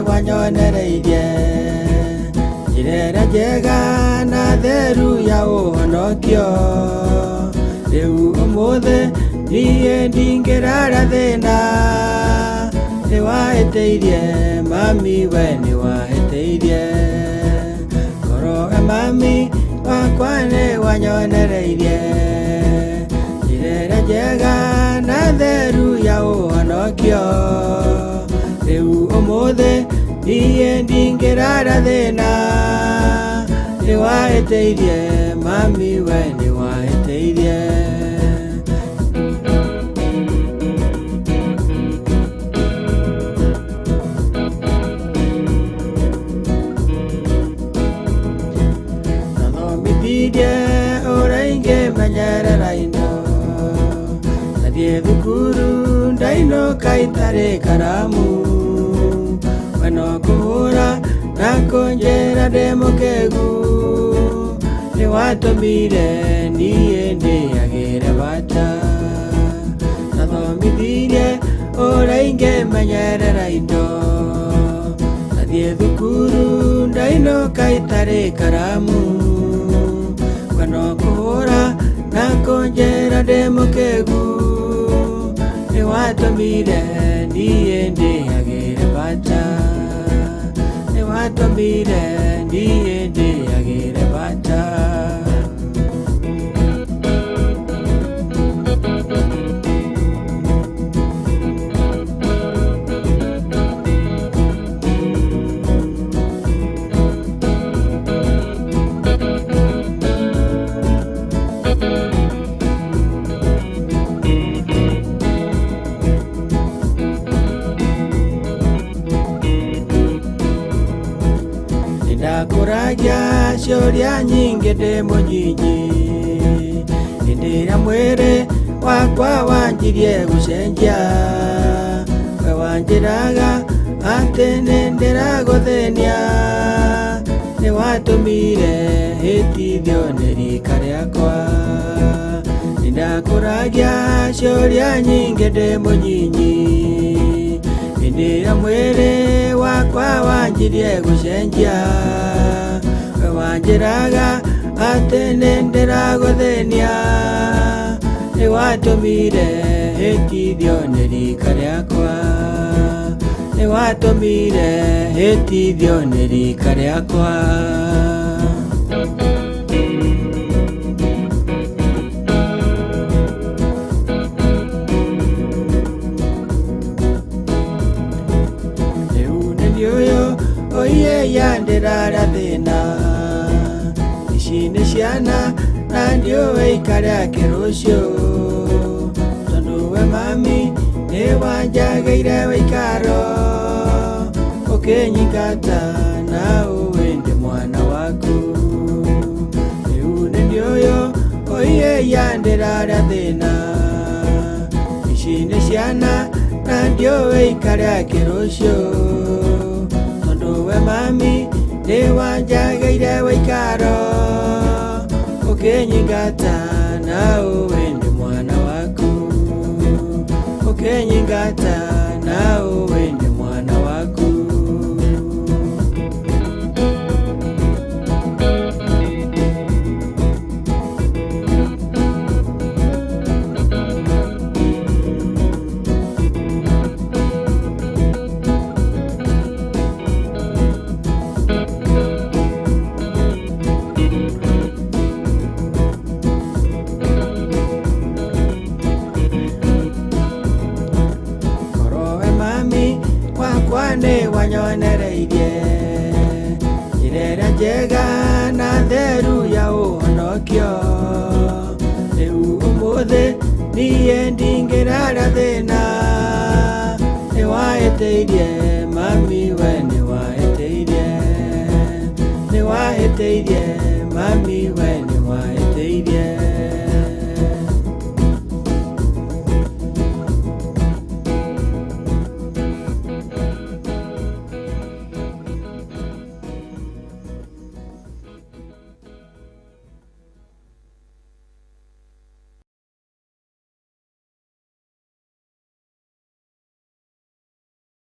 wanyonereirie njĩra njega na theru ya ũhonokio. Rĩu ũmũthĩ niĩ ndingĩrara thĩna, nĩwahĩtĩirie mami, we nĩwahĩtĩirie. Ngoro mami wakwa nĩ wanyonereirie njĩra njega na theru ya ũhonokio. Rĩu ũmũthĩ niĩ ndingĩrara thĩna, nĩwahĩtĩirie mami, we nĩwahĩtĩirie. Nathomithirie ũrĩa ingĩmenyerera indo, nathiĩ thukuru ndainũka itarĩ karamu. We no kũhũra na kũnjĩra ndĩ mũkĩgu, nĩwatũmire niĩ ndĩagĩre bata. Nathomithirie ũrĩa ingĩmenyerera indo, nathiĩ thukuru ndainũka itarĩ karamu. We no kũhũra na kũnjĩra ndĩ mũkĩgu, nĩwatũmire niĩ ndĩagĩre bata. Nĩwatũmire niĩ ndĩagĩre bata. Ndakũragia ciũria nyingĩ ndĩ mũnyinyi, hĩndĩ ĩrĩa mwĩrĩ wakwa wanjirie gũcenjia. We wanjĩraga atĩ nĩndĩragũthĩnia, nĩwatũmire hĩtithio nĩ rika rĩakwa. Ndakũragia ciũria nyingĩ ndĩ mũnyinyi, hĩndĩ ĩrĩa mwĩrĩ wakwa wanjirie gũcenjia. We wanjĩraga atĩ nĩndĩragũthĩnia, nĩwatũmire hĩtithio nĩ rika rĩakwa. Nĩwatũmire hĩtithio nĩ rika rĩakwa. Oiye yandĩrara thĩna, ici nĩ ciana na ndiũĩ ikarĩake rũciũ. Tondũ we mami nĩ wanjagĩire wĩikaro, ũkĩnyingata na ũĩ ndĩ mwana waku. Rĩu nĩ ndiũĩ oiye yandĩrara thĩna, ici nĩ ciana na ndiũĩ ikarĩake rũciũ. We mami nĩ wanjagĩire wĩikaro, ũkĩnyingata na ũĩ ndĩ mwana waku. Ũkĩnyingata na ũĩ ndĩ mwana waku. Wakwa nĩ wanyonereirie njĩra njega na theru ya ũhonokio. Rĩu ũmũthĩ niĩ ndingĩrara thĩna, nĩwahĩtĩirie mami, we nĩwahĩtĩirie. Nĩwahĩtĩirie mami, we